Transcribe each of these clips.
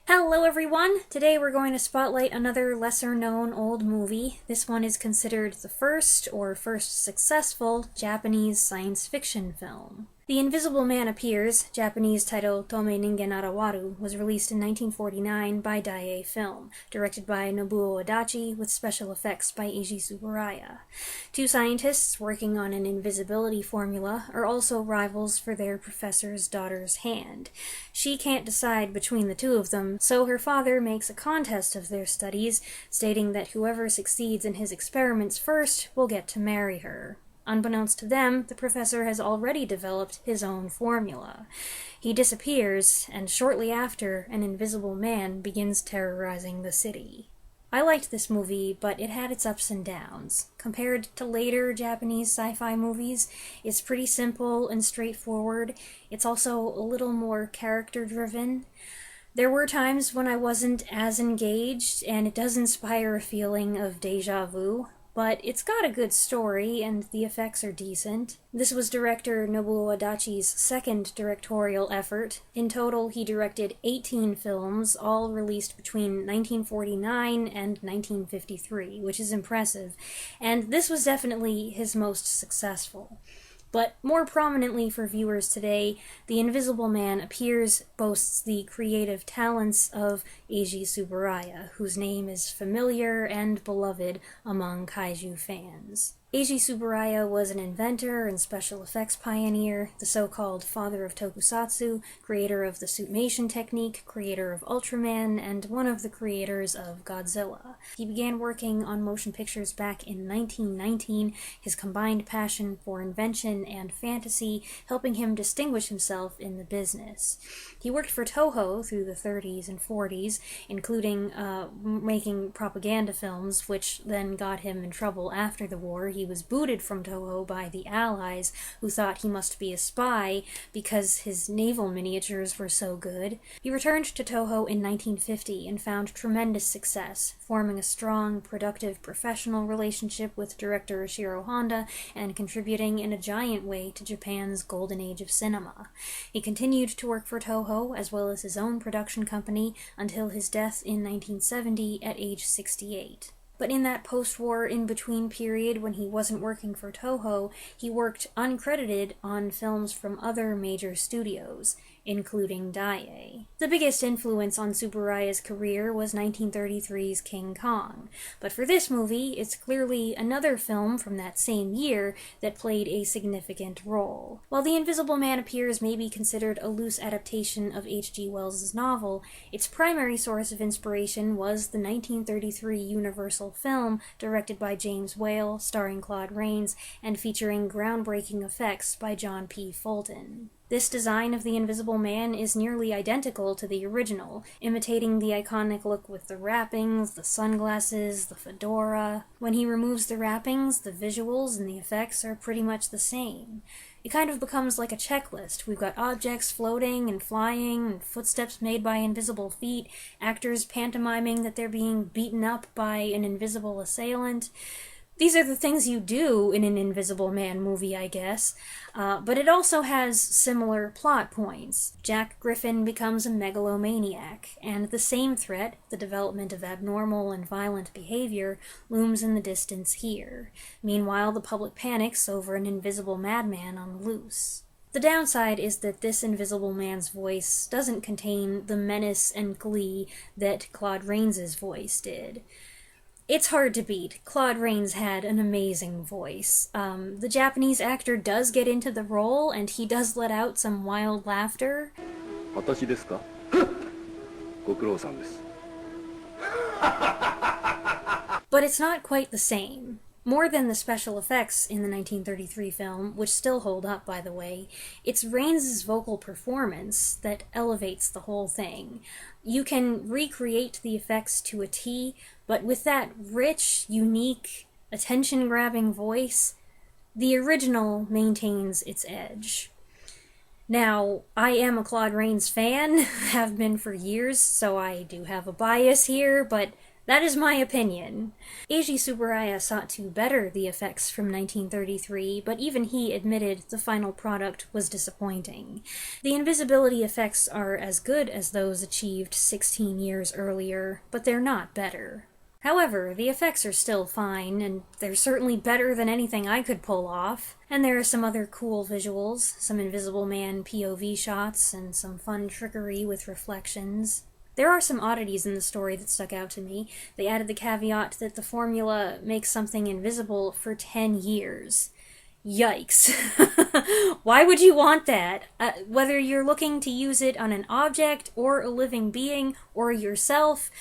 Hello everyone! Today we're going to spotlight another lesser-known old movie. This one is considered the first successful Japanese science fiction film. The Invisible Man Appears, Japanese title Tome Ningen Arawaru, was released in 1949 by Daiei Film, directed by Nobuo Adachi with special effects by Eiji Tsuburaya. Two scientists working on an invisibility formula are also rivals for their professor's daughter's hand. She can't decide between the two of them, so her father makes a contest of their studies, stating that whoever succeeds in his experiments first will get to marry her. Unbeknownst to them, the professor has already developed his own formula. He disappears, and shortly after, an invisible man begins terrorizing the city. I liked this movie, but it had its ups and downs. Compared to later Japanese sci-fi movies, it's pretty simple and straightforward. It's also a little more character-driven. There were times when I wasn't as engaged, and it does inspire a feeling of déjà vu. But it's got a good story, and the effects are decent. This was director Nobuo Adachi's second directorial effort. In total, he directed 18 films, all released between 1949 and 1953, which is impressive, and this was definitely his most successful. But more prominently for viewers today, The Invisible Man Appears boasts the creative talents of Eiji Tsuburaya, whose name is familiar and beloved among kaiju fans. Eiji Tsuburaya was an inventor and special effects pioneer, the so-called father of tokusatsu, creator of the suitmation technique, creator of Ultraman, and one of the creators of Godzilla. He began working on motion pictures back in 1919, his combined passion for invention and fantasy helping him distinguish himself in the business. He worked for Toho through the 30s and 40s, including making propaganda films, which then got him in trouble after the war. He was booted from Toho by the Allies, who thought he must be a spy because his naval miniatures were so good. He returned to Toho in 1950 and found tremendous success, forming a strong, productive professional relationship with director Ishiro Honda and contributing in a giant way to Japan's golden age of cinema. He continued to work for Toho as well as his own production company until his death in 1970 at age 68. But in that post-war in-between period when he wasn't working for Toho, he worked uncredited on films from other major studios, including Daiei. The biggest influence on Tsuburaya's career was 1933's King Kong, but for this movie, it's clearly another film from that same year that played a significant role. While The Invisible Man Appears may be considered a loose adaptation of H.G. Wells' novel, its primary source of inspiration was the 1933 Universal film directed by James Whale, starring Claude Rains, and featuring groundbreaking effects by John P. Fulton. This design of the Invisible Man is nearly identical to the original, imitating the iconic look with the wrappings, the sunglasses, the fedora. When he removes the wrappings, the visuals and the effects are pretty much the same. It kind of becomes like a checklist. We've got objects floating and flying, and footsteps made by invisible feet, actors pantomiming that they're being beaten up by an invisible assailant. These are the things you do in an Invisible Man movie, I guess, but it also has similar plot points. Jack Griffin becomes a megalomaniac, and the same threat, the development of abnormal and violent behavior, looms in the distance here. Meanwhile, the public panics over an invisible madman on the loose. The downside is that this Invisible Man's voice doesn't contain the menace and glee that Claude Rains' voice did. It's hard to beat. Claude Rains had an amazing voice. The Japanese actor does get into the role, and he does let out some wild laughter. 私ですか? ご苦労さんです. But it's not quite the same. More than the special effects in the 1933 film, which still hold up, by the way, it's Rains' vocal performance that elevates the whole thing. You can recreate the effects to a T, but with that rich, unique, attention-grabbing voice, the original maintains its edge. Now, I am a Claude Rains fan, have been for years, so I do have a bias here, but That is my opinion. Eiji Tsuburaya sought to better the effects from 1933, but even he admitted the final product was disappointing. The invisibility effects are as good as those achieved 16 years earlier, but they're not better. However, the effects are still fine, and they're certainly better than anything I could pull off. And there are some other cool visuals, some Invisible Man POV shots, and some fun trickery with reflections. There are some oddities in the story that stuck out to me. They added the caveat that the formula makes something invisible for 10 years. Yikes. Why would you want that? Whether you're looking to use it on an object, or a living being, or yourself,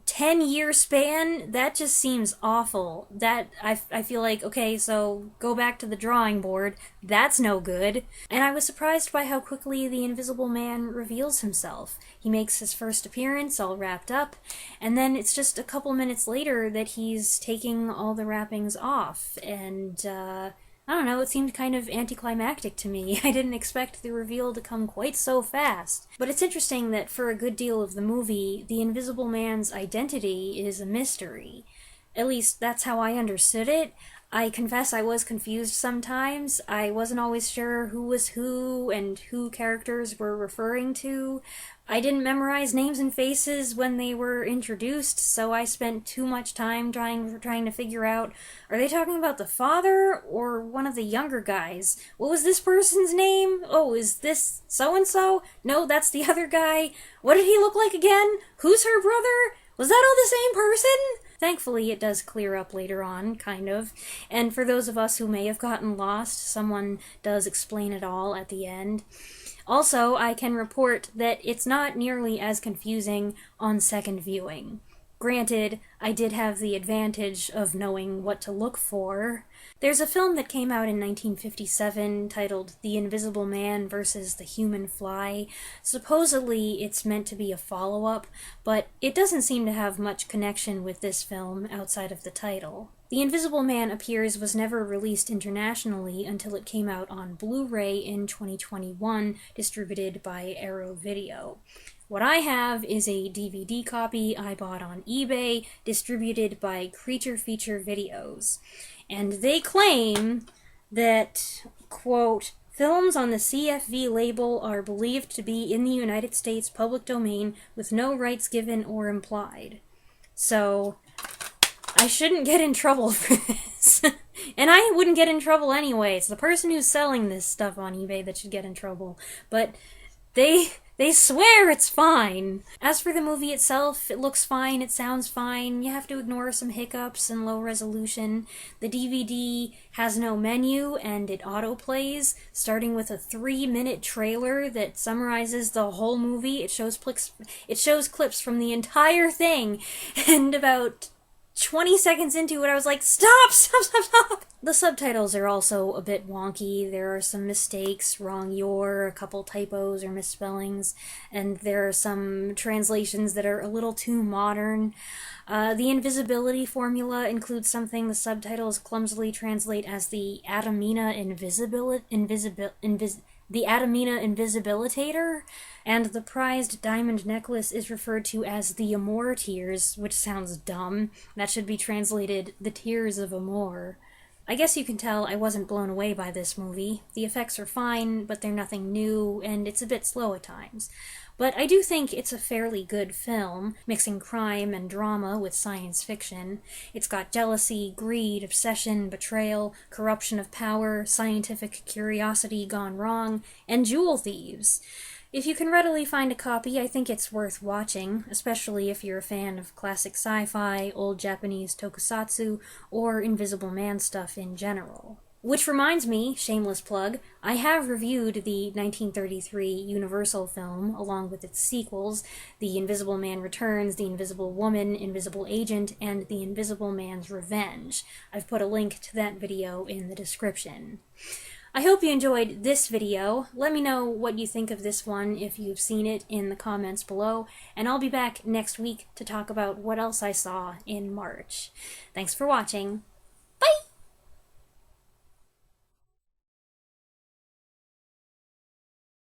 10-year span, that just seems awful. That, I feel like, okay, so go back to the drawing board. That's no good. And I was surprised by how quickly the Invisible Man reveals himself. He makes his first appearance, all wrapped up, and then it's just a couple minutes later that he's taking all the wrappings off, and, I don't know, it seemed kind of anticlimactic to me. I didn't expect the reveal to come quite so fast. But it's interesting that for a good deal of the movie, the Invisible Man's identity is a mystery. At least, that's how I understood it. I confess I was confused sometimes. I wasn't always sure who was who and who characters were referring to. I didn't memorize names and faces when they were introduced, so I spent too much time trying to figure out, are they talking about the father or one of the younger guys? What was this person's name? Oh, is this so-and-so? No, that's the other guy. What did he look like again? Who's her brother? Was that all the same person? Thankfully, it does clear up later on, kind of. And for those of us who may have gotten lost, someone does explain it all at the end. Also, I can report that it's not nearly as confusing on second viewing. Granted, I did have the advantage of knowing what to look for. There's a film that came out in 1957 titled The Invisible Man vs. the Human Fly. Supposedly it's meant to be a follow-up, but it doesn't seem to have much connection with this film outside of the title. The Invisible Man Appears was never released internationally until it came out on Blu-ray in 2021, distributed by Arrow Video. What I have is a DVD copy I bought on eBay, distributed by Creature Feature Videos. And they claim that, quote, films on the CFV label are believed to be in the United States public domain with no rights given or implied. So, I shouldn't get in trouble for this. And I wouldn't get in trouble anyway. It's the person who's selling this stuff on eBay that should get in trouble. But they swear it's fine. As for the movie itself, it looks fine, it sounds fine. You have to ignore some hiccups and low resolution. The DVD has no menu, and it autoplays, starting with a 3-minute trailer that summarizes the whole movie. It shows clips from the entire thing, and about 20 seconds into it, I was like, stop! The subtitles are also a bit wonky. There are some mistakes, wrong your, a couple typos or misspellings, and there are some translations that are a little too modern. The invisibility formula includes something the subtitles clumsily translate as the Atomina Invisibilitator, and the prized diamond necklace is referred to as the Amor Tears, which sounds dumb. That should be translated the Tears of Amor. I guess you can tell I wasn't blown away by this movie. The effects are fine, but they're nothing new, and it's a bit slow at times. But I do think it's a fairly good film, mixing crime and drama with science fiction. It's got jealousy, greed, obsession, betrayal, corruption of power, scientific curiosity gone wrong, and jewel thieves. If you can readily find a copy, I think it's worth watching, especially if you're a fan of classic sci-fi, old Japanese tokusatsu, or Invisible Man stuff in general. Which reminds me, shameless plug, I have reviewed the 1933 Universal film, along with its sequels, The Invisible Man Returns, The Invisible Woman, Invisible Agent, and The Invisible Man's Revenge. I've put a link to that video in the description. I hope you enjoyed this video. Let me know what you think of this one if you've seen it in the comments below, and I'll be back next week to talk about what else I saw in March. Thanks for watching.